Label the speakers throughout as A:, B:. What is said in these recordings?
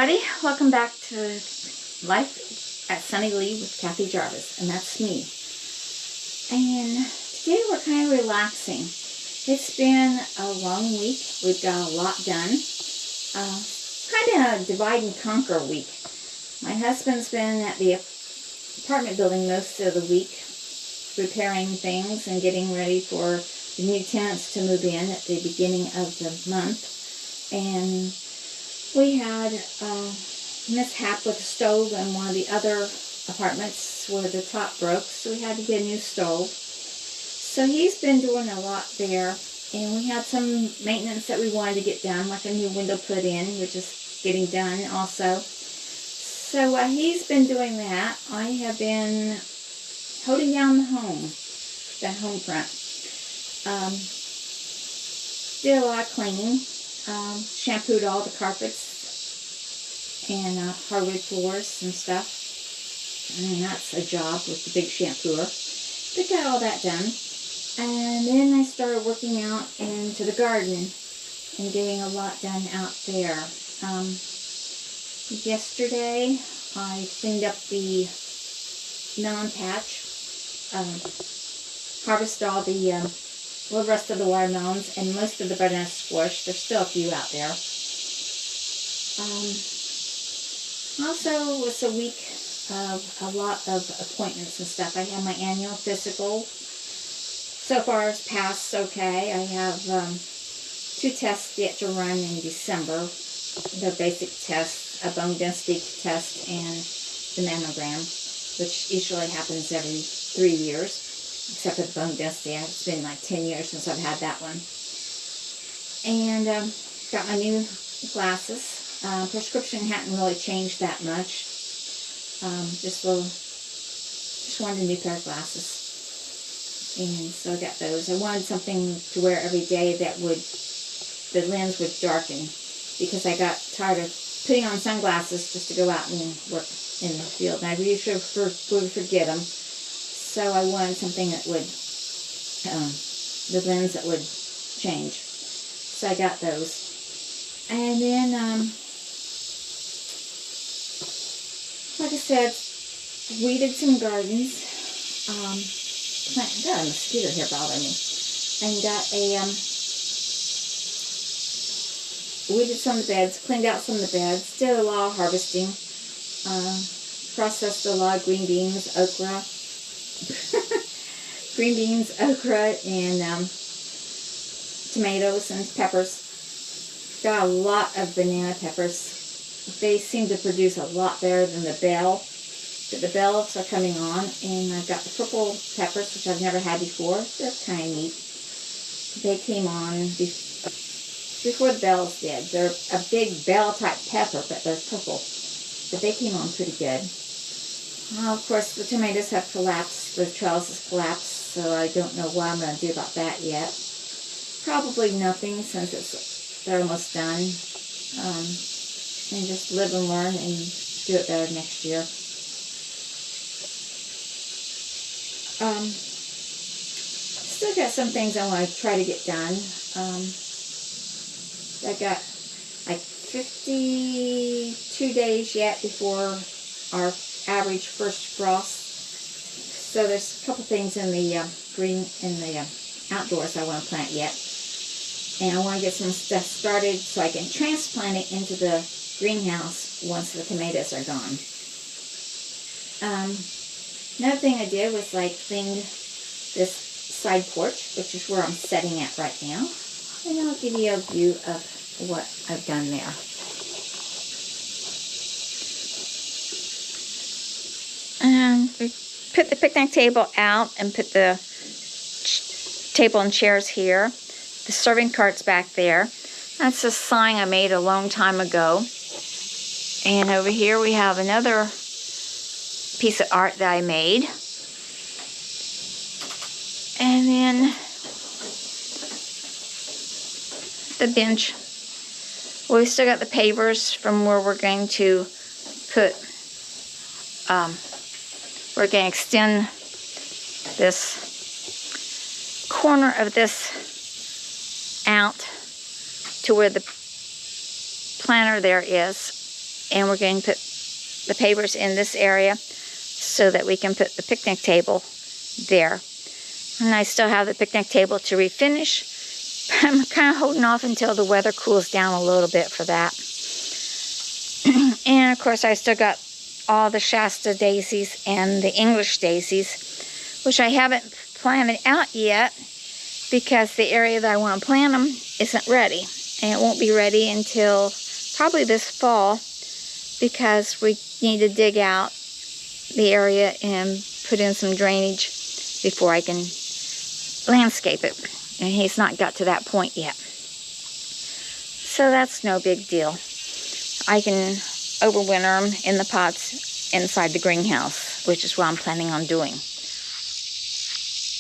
A: everybody. Welcome back to Life at Sunny Lee with Kathy Jarvis, and that's me. And today we're kind of relaxing. It's been a long week. We've got a lot done. Kind of a divide and conquer week. My husband's been at the apartment building most of the week, repairing things and getting ready for the new tenants to move in at the beginning of the month. And we had a mishap with the stove in one of the other apartments where the top broke, so we had to get a new stove. So he's been doing a lot there, and we had some maintenance that we wanted to get done, like a new window put in, which is getting done also. So while he's been doing that, I have been holding down the home front. Did a lot of cleaning. Shampooed all the carpets and hardwood floors and stuff. And that's a job with the big shampooer. But got all that done. And then I started working out into the garden and getting a lot done out there. Yesterday I cleaned up the melon patch. Harvested all the rest of the watermelons and most of the butternut squash. There's still a few out there. Also, it was a week of a lot of appointments and stuff. I had my annual physical. So far, it's passed okay. I have 2 tests yet to run in December. The basic tests, a bone density test, and the mammogram, which usually happens every 3 years. Except for the bone density. It's been like 10 years since I've had that one. And got my new glasses. Prescription hadn't really changed that much. Just wanted a new pair of glasses. And so I got those. I wanted something to wear every day that the lens would darken. Because I got tired of putting on sunglasses just to go out and work in the field. And I usually would forget them. So I wanted something that would, the lens that would change. So I got those. And then, like I said, weeded some gardens. Got a mosquito here bothering me. And got weeded some of the beds, cleaned out some of the beds, did a lot of harvesting, processed a lot of green beans, okra. Green beans, okra, and tomatoes and peppers. Got a lot of banana peppers. They seem to produce a lot better than the bell. But the bells are coming on, and I've got the purple peppers, which I've never had before. They're kind of neat. They came on before the bells did. They're a big bell-type pepper, but they're purple. But they came on pretty good. Well, of course, the tomatoes have collapsed. The trellises collapsed, so I don't know what I'm going to do about that yet. Probably nothing, since they're almost done. And just live and learn and do it better next year. Still got some things I want to try to get done. I got like 52 days yet before our average first frost. So there's a couple things in the outdoors I want to plant yet. And I want to get some stuff started so I can transplant it into the greenhouse once the tomatoes are gone. Another thing I did was cleaned this side porch, which is where I'm setting at right now. And I'll give you a view of what I've done there. We put the picnic table out and put the table and chairs here. The serving cart's back there. That's a sign I made a long time ago. And over here we have another piece of art that I made. And then the bench. Well, we still got the pavers from where we're going to put, we're going to extend this corner of this out to where the planter there is. and we're going to put the pavers in this area so that we can put the picnic table there. And I still have the picnic table to refinish, but I'm kind of holding off until the weather cools down a little bit for that. And of course I still got all the Shasta daisies and the English daisies, which I haven't planted out yet because the area that I want to plant them isn't ready. And it won't be ready until probably this fall because we need to dig out the area and put in some drainage before I can landscape it. And he's not got to that point yet. So that's no big deal. I can overwinter them in the pots inside the greenhouse, which is what I'm planning on doing.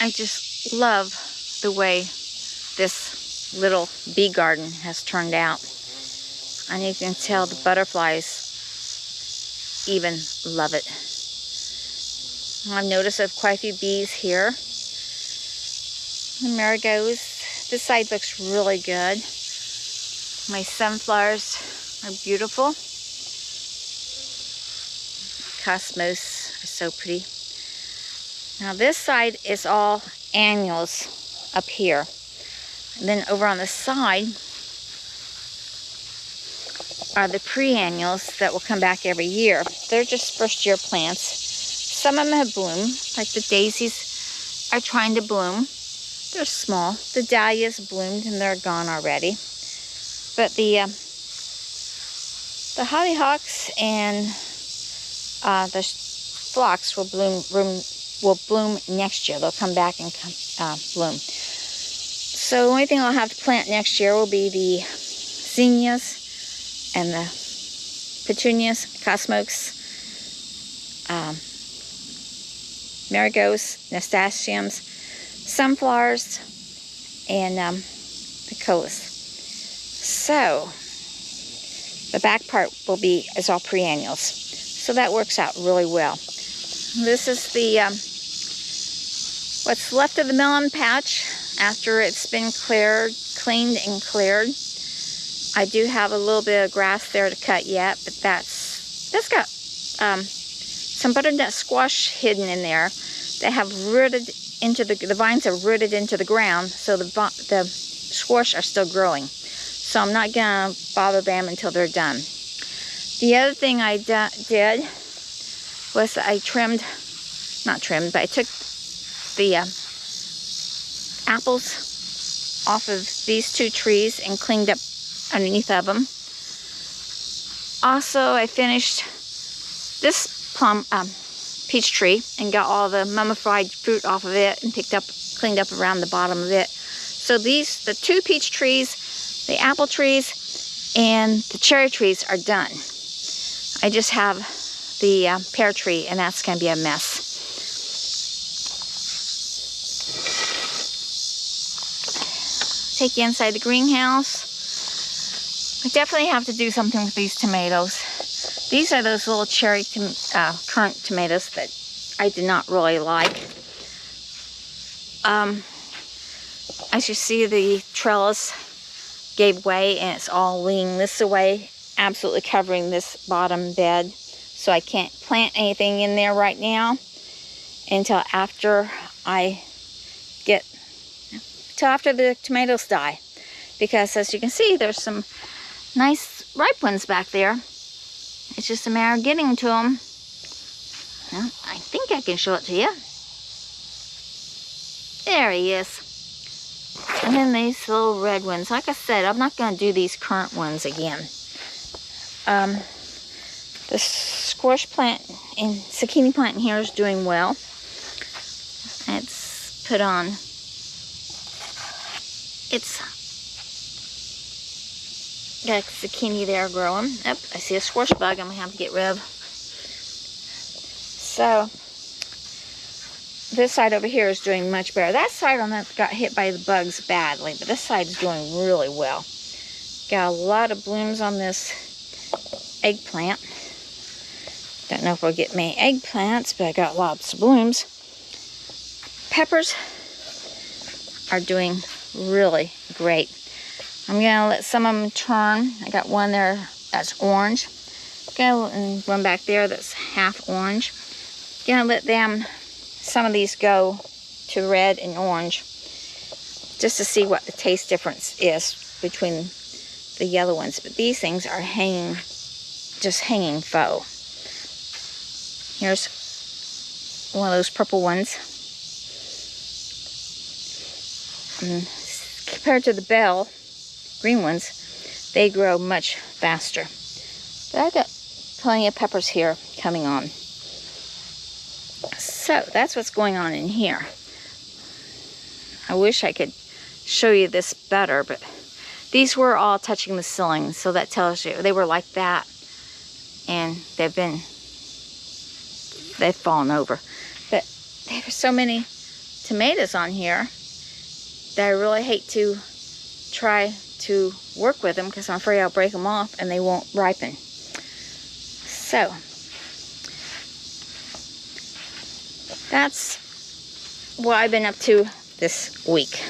A: I just love the way this little bee garden has turned out. And you can tell the butterflies even love it. I've noticed there's quite a few bees here. The marigolds. This side looks really good. My sunflowers are beautiful. Cosmos are so pretty. Now this side is all annuals up here. And then over on the side are the pre-annuals that will come back every year. They're just first year plants. Some of them have bloomed, like the daisies are trying to bloom. They're small. The dahlias bloomed and they're gone already. But the hollyhocks and the phlox will bloom next year. They'll come back and bloom. So the only thing I'll have to plant next year will be the zinnias and the petunias, cosmos, marigolds, nasturtiums, sunflowers, and the colas. So the back part is all pre-annuals. So that works out really well. This is the what's left of the melon patch after it's been cleaned and cleared. I do have a little bit of grass there to cut yet, but that's got some butternut squash hidden in there that have rooted into the vines have rooted into the ground, so the squash are still growing. So I'm not gonna bother them until they're done. The other thing I did was I but I took the apples off of these two trees and cleaned up underneath of them. Also, I finished this peach tree and got all the mummified fruit off of it and cleaned up around the bottom of it. So the two peach trees, the apple trees, and the cherry trees are done. I just have the pear tree, and that's going to be a mess. Take you inside the greenhouse. I definitely have to do something with these tomatoes. These are those little cherry currant tomatoes that I did not really like. As you see, the trellis gave way and it's all leaning this way, absolutely covering this bottom bed. So I can't plant anything in there right now until after the tomatoes die. Because as you can see, there's some nice ripe ones back there. It's just a matter of getting to them. Well, I think I can show it to you. There he is. And then these little red ones. Like I said, I'm not going to do these currant ones again. The squash plant and zucchini plant in here is doing well. It's put on. It's got zucchini there growing. Yep, I see a squash bug I'm going to have to get rid of. So, this side over here is doing much better. That side on that got hit by the bugs badly, but this side is doing really well. Got a lot of blooms on this eggplant. Don't know if we'll get many eggplants, but I got lots of blooms. Peppers are doing really great. I'm going to let some of them turn. I got one there that's orange. Go and one back there that's half orange. Gonna let some of these go to red and orange, just to see what the taste difference is between the yellow ones. But these things are just hanging faux. Here's one of those purple ones. And compared to the bell green ones, they grow much faster. But I've got plenty of peppers here coming on. So that's what's going on in here. I wish I could show you this better, but these were all touching the ceiling, so that tells you they were like that, and they've fallen over. But there's so many tomatoes on here that I really hate to try to work with them, because I'm afraid I'll break them off and they won't ripen. So that's what I've been up to this week.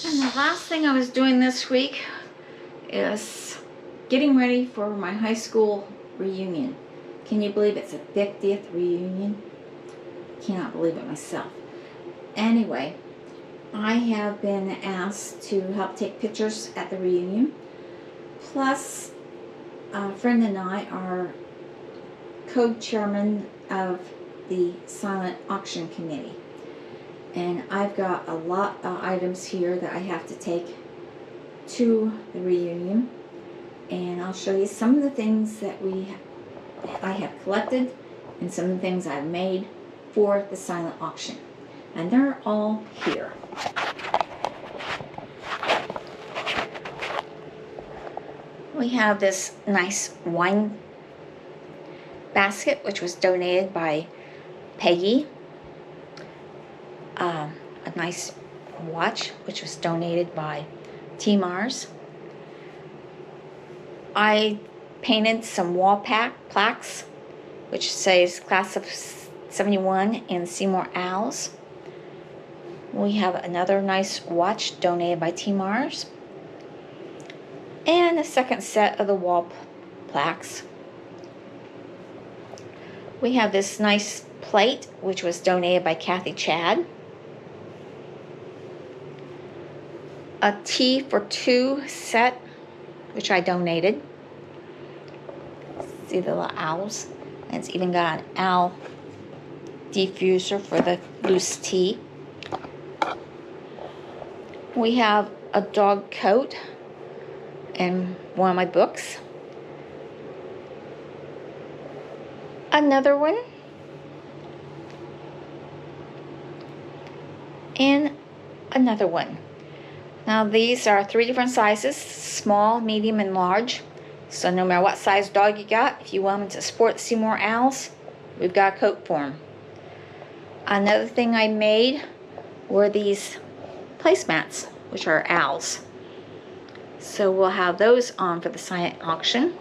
A: And the last thing I was doing this week is getting ready for my high school reunion. Can you believe it's a 50th reunion? Cannot believe it myself. Anyway, I have been asked to help take pictures at the reunion. Plus, a friend and I are co-chairman of the silent auction committee. And I've got a lot of items here that I have to take to the reunion. And I'll show you some of the things that I have collected and some of the things I've made for the silent auction. And they're all here. We have this nice wine basket, which was donated by Peggy. A nice watch, which was donated by T. Mars. I painted some wall plaques, which says Class of 71 and Seymour Owls. We have another nice watch donated by T. Mars. And a second set of the wall plaques. We have this nice plate, which was donated by Kathy Chad. A tea for two set, which I donated. See the little owls? And it's even got an owl diffuser for the loose tea. We have a dog coat and one of my books. Another one. And another one. Now these are 3 different sizes, small, medium, and large. So no matter what size dog you got, if you want them to sport Seymour Owls, we've got a coat for them. Another thing I made were these placemats, which are owls. So we'll have those on for the silent auction.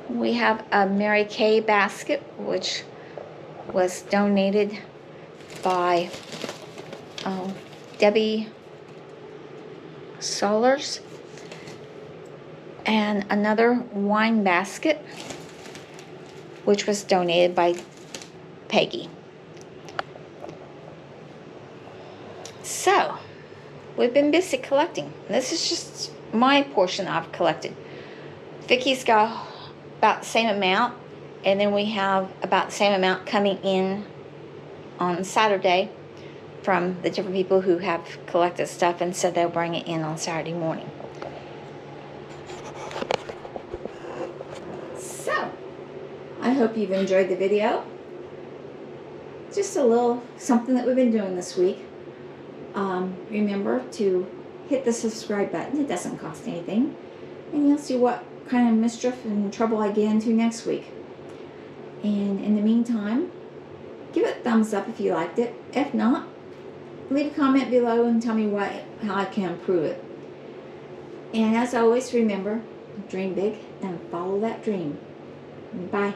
A: We have a Mary Kay basket, which was donated by Debbie Solers. And another wine basket, which was donated by Peggy. So, we've been busy collecting. This is just my portion I've collected. Vicky's got about the same amount, and then we have about the same amount coming in on Saturday from the different people who have collected stuff and said they'll bring it in on Saturday morning. So, I hope you've enjoyed the video. Just a little something that we've been doing this week. Remember to hit the subscribe button. It doesn't cost anything. And you'll see what kind of mischief and trouble I get into next week. And in the meantime, give it a thumbs up if you liked it. If not, leave a comment below and tell me how I can improve it. And as always, remember, dream big and follow that dream. Bye.